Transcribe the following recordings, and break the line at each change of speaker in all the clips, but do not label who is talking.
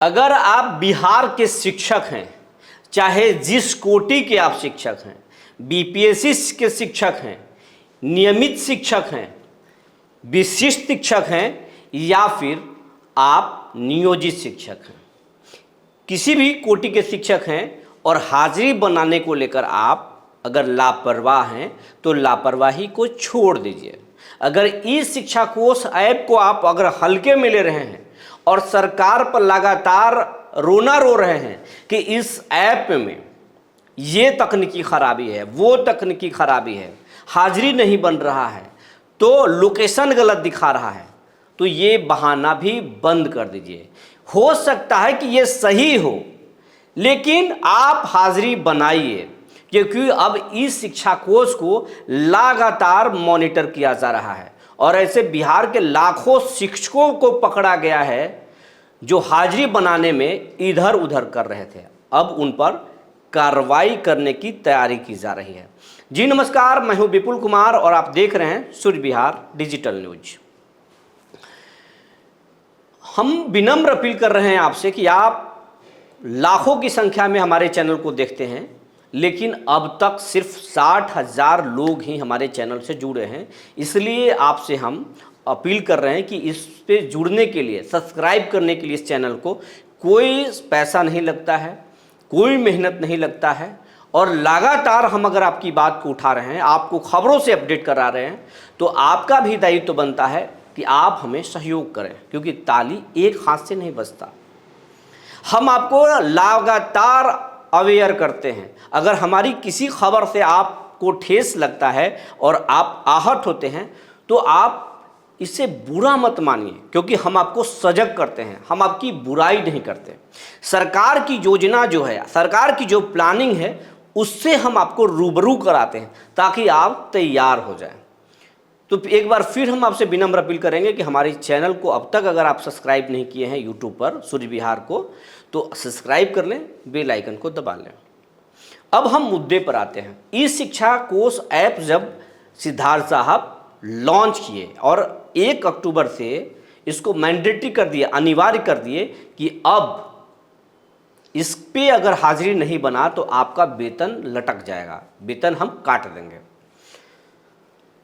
अगर आप बिहार के शिक्षक हैं, चाहे जिस कोटि के आप शिक्षक हैं, बीपीएससी के शिक्षक हैं, नियमित शिक्षक हैं, विशिष्ट शिक्षक हैं या फिर आप नियोजित शिक्षक हैं, किसी भी कोटि के शिक्षक हैं और हाजिरी बनाने को लेकर आप अगर लापरवाह हैं तो लापरवाही को छोड़ दीजिए। अगर इस शिक्षा कोष ऐप को आप अगर हल्के में ले रहे हैं और सरकार पर लगातार रोना रो रहे हैं कि इस ऐप में ये तकनीकी खराबी है, वो तकनीकी खराबी है, हाजिरी नहीं बन रहा है, तो लोकेशन गलत दिखा रहा है, तो ये बहाना भी बंद कर दीजिए। हो सकता है कि ये सही हो, लेकिन आप हाजिरी बनाइए, क्योंकि अब इस शिक्षा कोष को लगातार मॉनिटर किया जा रहा है और ऐसे बिहार के लाखों शिक्षकों को पकड़ा गया है जो हाजिरी बनाने में इधर उधर कर रहे थे। अब उन पर कार्रवाई करने की तैयारी की जा रही है। जी नमस्कार, मैं हूं विपुल कुमार और आप देख रहे हैं सूर्य विहार डिजिटल न्यूज। हम विनम्र अपील कर रहे हैं आपसे कि आप लाखों की संख्या में हमारे चैनल को देखते हैं, लेकिन अब तक सिर्फ 60,000 लोग ही हमारे चैनल से जुड़े हैं। इसलिए आपसे हम अपील कर रहे हैं कि इस पे जुड़ने के लिए, सब्सक्राइब करने के लिए इस चैनल को कोई पैसा नहीं लगता है, कोई मेहनत नहीं लगता है और लगातार हम अगर आपकी बात को उठा रहे हैं, आपको खबरों से अपडेट करा रहे हैं, तो आपका भी दायित्व तो बनता है कि आप हमें सहयोग करें, क्योंकि ताली एक हाथ से नहीं बजता। हम आपको लगातार अवेयर करते हैं। अगर हमारी किसी खबर से आपको ठेस लगता है और आप आहत होते हैं तो आप इससे बुरा मत मानिए, क्योंकि हम आपको सजग करते हैं, हम आपकी बुराई नहीं करते। सरकार की योजना जो है, सरकार की जो प्लानिंग है, उससे हम आपको रूबरू कराते हैं ताकि आप तैयार हो जाएं। तो एक बार फिर हम आपसे विनम्र अपील करेंगे कि हमारे चैनल को अब तक अगर आप सब्सक्राइब नहीं किए हैं यूट्यूब पर सूर्य विहार को, तो सब्सक्राइब कर लें, बेल आइकन को दबा लें। अब हम मुद्दे पर आते हैं। ई शिक्षा कोष ऐप जब सिद्धार्थ साहब लॉन्च किए और 1 अक्टूबर से इसको मैंडेटरी कर दिए, अनिवार्य कर दिए कि अब इस पे अगर हाजिरी नहीं बना तो आपका वेतन लटक जाएगा, वेतन हम काट देंगे।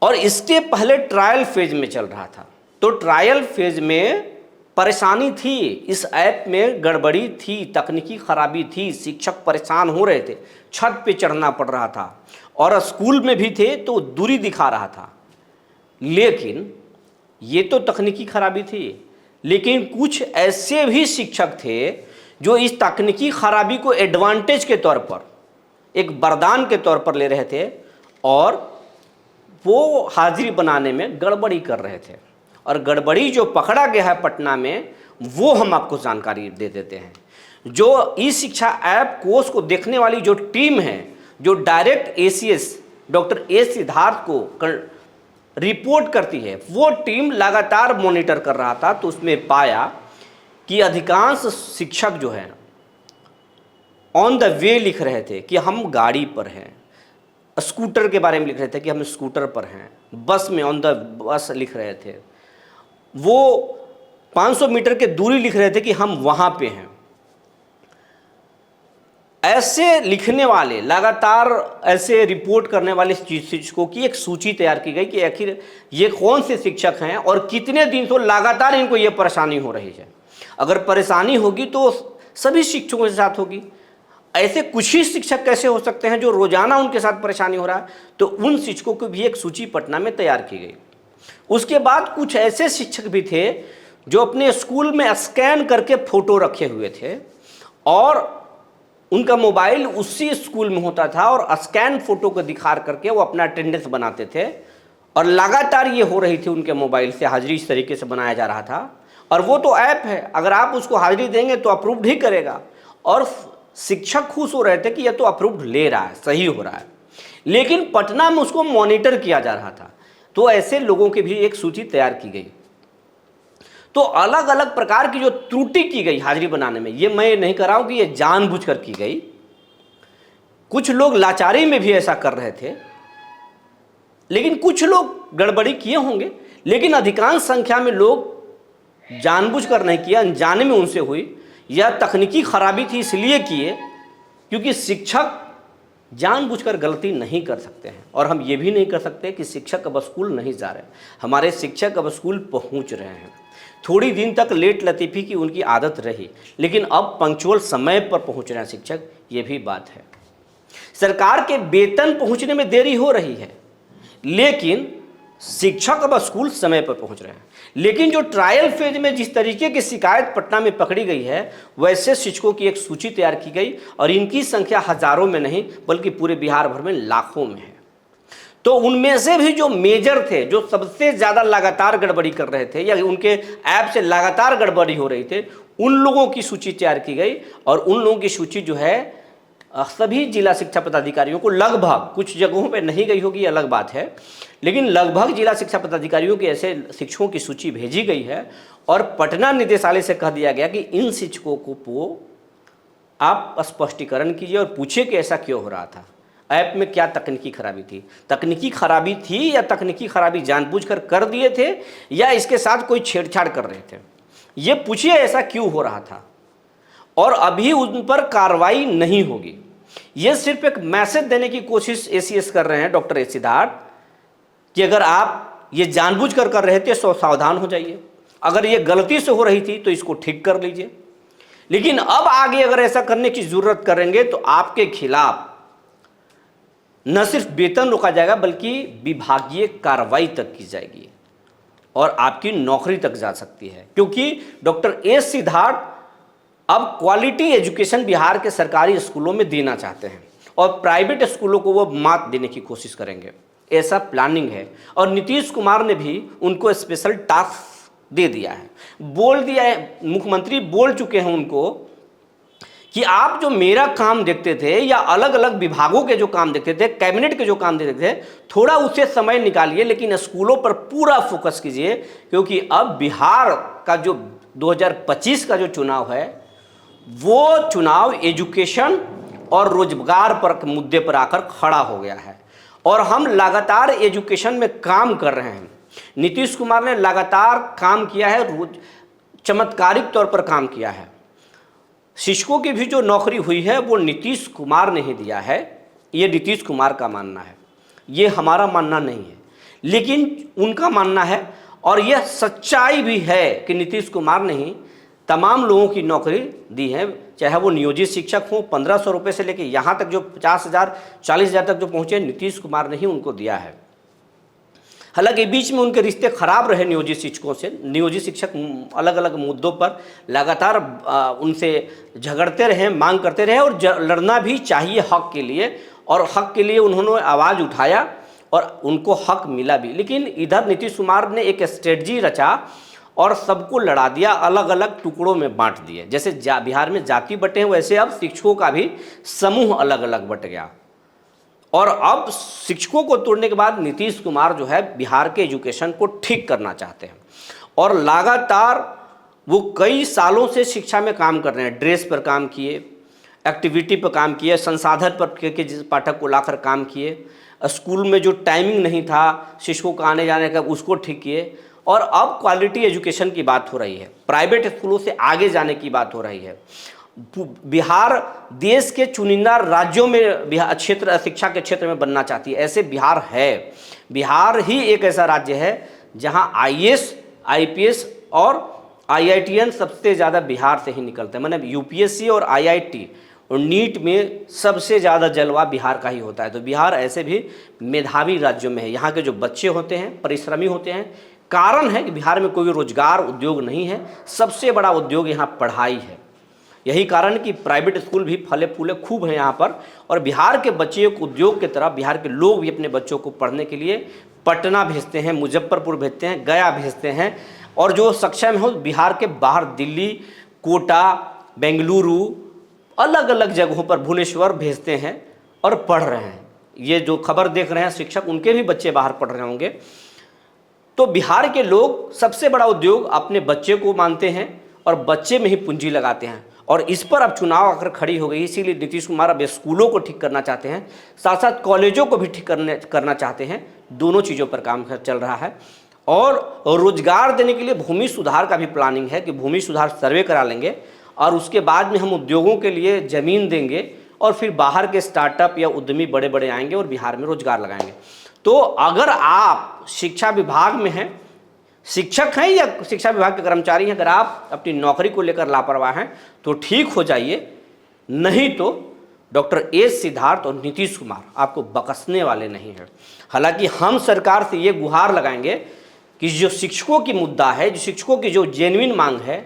और इसके पहले ट्रायल फेज में चल रहा था, तो ट्रायल फेज में परेशानी थी, इस ऐप में गड़बड़ी थी, तकनीकी खराबी थी, शिक्षक परेशान हो रहे थे, छत पे चढ़ना पड़ रहा था और स्कूल में भी थे तो दूरी दिखा रहा था। लेकिन ये तो तकनीकी खराबी थी, लेकिन कुछ ऐसे भी शिक्षक थे जो इस तकनीकी खराबी को एडवांटेज के तौर पर, एक वरदान के तौर पर ले रहे थे और वो हाजिरी बनाने में गड़बड़ी कर रहे थे। और गड़बड़ी जो पकड़ा गया है पटना में, वो हम आपको जानकारी दे देते हैं। जो ई शिक्षा ऐप कोर्स को देखने वाली जो टीम है, जो direct ACS doctor A Siddharth को रिपोर्ट करती है, वो टीम लगातार मॉनिटर कर रहा था, तो उसमें पाया कि अधिकांश शिक्षक जो है ऑन द वे लिख रहे थे कि हम गाड़ी पर हैं, स्कूटर के बारे में लिख रहे थे कि हम स्कूटर पर हैं, बस में ऑन द बस लिख रहे थे, वो 500 मीटर के दूरी लिख रहे थे कि हम वहाँ पे हैं। ऐसे लिखने वाले, लगातार ऐसे रिपोर्ट करने वाले शिक्षकों की एक सूची तैयार की गई कि आखिर ये कौन से शिक्षक हैं और कितने दिन से लगातार इनको ये परेशानी हो रही है। अगर परेशानी होगी तो सभी शिक्षकों के साथ होगी। ऐसे कुछ ही शिक्षक कैसे हो सकते हैं जो रोजाना उनके साथ परेशानी हो रहा है, तो उन शिक्षकों की भी एक सूची पटना में तैयार की गई। उसके बाद कुछ ऐसे शिक्षक भी थे जो अपने स्कूल में स्कैन करके फोटो रखे हुए थे और उनका मोबाइल उसी स्कूल में होता था और स्कैन फोटो को दिखा करके वो अपना अटेंडेंस बनाते थे और लगातार ये हो रही थी उनके मोबाइल से हाजिरी इस तरीके से बनाया जा रहा था। और वो तो ऐप है, अगर आप उसको हाजिरी देंगे तो अप्रूव्ड ही करेगा और शिक्षक खुश हो रहे थे कि यह तो अप्रूव्ड ले रहा है, सही हो रहा है। लेकिन पटना में उसको मॉनिटर किया जा रहा था, तो ऐसे लोगों की भी एक सूची तैयार की गई। तो अलग अलग प्रकार की जो त्रुटि की गई हाजिरी बनाने में, ये मैं नहीं कर रहा हूं कि ये जानबूझकर की गई, कुछ लोग लाचारी में भी ऐसा कर रहे थे, लेकिन कुछ लोग गड़बड़ी किए होंगे, लेकिन अधिकांश संख्या में लोग जानबूझकर नहीं किया, अनजाने में उनसे हुई। यह तकनीकी खराबी थी इसलिए किए क्योंकि शिक्षक जानबूझकर गलती नहीं कर सकते हैं, और हम ये भी नहीं कर सकते कि शिक्षक अब स्कूल नहीं जा रहे। हमारे शिक्षक अब स्कूल पहुंच रहे हैं। थोड़ी दिन तक लेट लतीफ़ी की उनकी आदत रही, लेकिन अब पंक्चुअल समय पर पहुंच रहे हैं शिक्षक, ये भी बात है। सरकार के वेतन पहुंचने में देरी हो रही है, लेकिन शिक्षक अब स्कूल समय पर पहुंच रहे हैं। लेकिन जो ट्रायल फेज में जिस तरीके की शिकायत पटना में पकड़ी गई है, वैसे शिक्षकों की एक सूची तैयार की गई और इनकी संख्या हजारों में नहीं बल्कि पूरे बिहार भर में लाखों में है। तो उनमें से भी जो मेजर थे, जो सबसे ज़्यादा लगातार गड़बड़ी कर रहे थे या उनके ऐप से लगातार गड़बड़ी हो रही थे, उन लोगों की सूची तैयार की गई। और उन लोगों की सूची जो है सभी जिला शिक्षा पदाधिकारियों को, लगभग, कुछ जगहों पे नहीं गई होगी अलग बात है, लेकिन लगभग जिला शिक्षा पदाधिकारियों के ऐसे शिक्षकों की सूची भेजी गई है। और पटना निदेशालय से कह दिया गया कि इन शिक्षकों को आप स्पष्टीकरण कीजिए और पूछिए कि ऐसा क्यों हो रहा था, ऐप में क्या तकनीकी खराबी थी। तकनीकी खराबी थी या तकनीकी खराबी जानबूझकर कर दिए थे या इसके साथ कोई छेड़छाड़ कर रहे थे, ये पूछिए ऐसा क्यों हो रहा था। और अभी उन पर कार्रवाई नहीं होगी। ये सिर्फ एक मैसेज देने की कोशिश एसीएस कर रहे हैं, डॉक्टर एस सिद्धार्थ, कि अगर आप ये जानबूझकर कर रहे थे तो सावधान हो जाइए, अगर ये गलती से हो रही थी तो इसको ठीक कर लीजिए। लेकिन अब आगे अगर ऐसा करने की जरूरत करेंगे तो आपके खिलाफ न सिर्फ वेतन रोका जाएगा बल्कि विभागीय कार्रवाई तक की जाएगी और आपकी नौकरी तक जा सकती है। क्योंकि डॉक्टर एस सिद्धार्थ अब क्वालिटी एजुकेशन बिहार के सरकारी स्कूलों में देना चाहते हैं और प्राइवेट स्कूलों को वो मात देने की कोशिश करेंगे, ऐसा प्लानिंग है। और नीतीश कुमार ने भी उनको स्पेशल टास्क दे दिया है, बोल दिया है, मुख्यमंत्री बोल चुके हैं उनको कि आप जो मेरा काम देखते थे या अलग अलग विभागों के जो काम देखते थे, कैबिनेट के जो काम देखते थे, थोड़ा उससे समय निकालिए लेकिन स्कूलों पर पूरा फोकस कीजिए। क्योंकि अब बिहार का जो 2025 का जो चुनाव है वो चुनाव एजुकेशन और रोजगार पर मुद्दे पर आकर खड़ा हो गया है और हम लगातार एजुकेशन में काम कर रहे हैं। नीतीश कुमार ने लगातार काम किया है, चमत्कारिक तौर पर काम किया है। शिक्षकों की भी जो नौकरी हुई है वो नीतीश कुमार ने ही दिया है, ये नीतीश कुमार का मानना है, ये हमारा मानना नहीं है, लेकिन उनका मानना है। और यह सच्चाई भी है कि नीतीश कुमार ने ही तमाम लोगों की नौकरी दी है, चाहे वो नियोजित शिक्षक हों, 1500 रुपये से लेकर यहाँ तक जो 50,000 40,000 तक जो पहुँचे, नीतीश कुमार ने ही उनको दिया है। हालांकि बीच में उनके रिश्ते खराब रहे नियोजित शिक्षकों से, नियोजित शिक्षक अलग अलग मुद्दों पर लगातार उनसे झगड़ते रहे, मांग करते रहे और लड़ना भी चाहिए हक के लिए, और हक के लिए उन्होंने आवाज़ उठाया और उनको हक मिला भी। लेकिन इधर नीतीश कुमार ने एक स्ट्रेटजी रचा और सबको लड़ा दिया, अलग अलग टुकड़ों में बांट दिए। जैसे बिहार में जाति बटे हैं वैसे अब शिक्षकों का भी समूह अलग अलग बट गया। और अब शिक्षकों को तोड़ने के बाद नीतीश कुमार जो है बिहार के एजुकेशन को ठीक करना चाहते हैं और लगातार वो कई सालों से शिक्षा में काम कर रहे हैं। ड्रेस पर काम किए, एक्टिविटी पर काम किए, संसाधन पर के जिस पाठक को लाकर काम किए, स्कूल में जो टाइमिंग नहीं था शिक्षकों का आने जाने का उसको ठीक किए। और अब क्वालिटी एजुकेशन की बात हो रही है, प्राइवेट स्कूलों से आगे जाने की बात हो रही है। बिहार देश के चुनिंदा राज्यों में क्षेत्र शिक्षा के क्षेत्र में बनना चाहती है, ऐसे बिहार है। बिहार ही एक ऐसा राज्य है जहां आईएएस, आईपीएस और आईआईटीएन सबसे ज़्यादा बिहार से ही निकलते हैं। मैंने यूपीएससी और आईआईटी और नीट में सबसे ज़्यादा जलवा बिहार का ही होता है। तो बिहार ऐसे भी मेधावी राज्यों में है। यहाँ के जो बच्चे होते हैं परिश्रमी होते हैं। कारण है कि बिहार में कोई रोजगार उद्योग नहीं है, सबसे बड़ा उद्योग यहाँ पढ़ाई है। यही कारण कि प्राइवेट स्कूल भी फले फूले खूब हैं यहाँ पर। और बिहार के बच्चे को उद्योग की तरफ बिहार के लोग भी अपने बच्चों को पढ़ने के लिए पटना भेजते हैं, मुजफ्फरपुर भेजते हैं, गया भेजते हैं। और जो सक्षम हो बिहार के बाहर दिल्ली, कोटा, बेंगलुरु, अलग अलग जगहों पर, भुवनेश्वर भेजते हैं और पढ़ रहे हैं। ये जो खबर देख रहे हैं शिक्षक, उनके भी बच्चे बाहर पढ़ रहे होंगे। तो बिहार के लोग सबसे बड़ा उद्योग अपने बच्चे को मानते हैं और बच्चे में ही पूंजी लगाते हैं। और इस पर अब चुनाव आकर खड़ी हो गई, इसीलिए नीतीश कुमार अब स्कूलों को ठीक करना चाहते हैं, साथ साथ कॉलेजों को भी ठीक करना चाहते हैं। दोनों चीज़ों पर काम चल रहा है। और रोजगार देने के लिए भूमि सुधार का भी प्लानिंग है कि भूमि सुधार सर्वे करा लेंगे और उसके बाद में हम उद्योगों के लिए ज़मीन देंगे और फिर बाहर के स्टार्टअप या उद्यमी बड़े बड़े आएंगे और बिहार में रोजगार लगाएंगे। तो अगर आप शिक्षा विभाग में हैं, शिक्षक हैं या शिक्षा विभाग के कर्मचारी हैं, अगर आप अपनी नौकरी को लेकर लापरवाह हैं तो ठीक हो जाइए, नहीं तो डॉक्टर एस सिद्धार्थ और नीतीश कुमार आपको बख्शने वाले नहीं हैं। हालांकि हम सरकार से ये गुहार लगाएंगे कि जो शिक्षकों की मुद्दा है, जो शिक्षकों की जो जेन्युइन मांग है,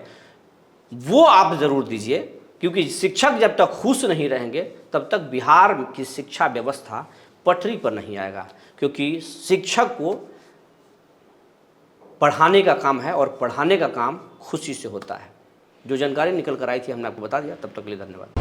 वो आप ज़रूर दीजिए, क्योंकि शिक्षक जब तक खुश नहीं रहेंगे तब तक बिहार की शिक्षा व्यवस्था पटरी पर नहीं आएगा। क्योंकि शिक्षक को पढ़ाने का काम है और पढ़ाने का काम खुशी से होता है। जो जानकारी निकल कर आई थी हमने आपको बता दिया। तब तक के लिए धन्यवाद।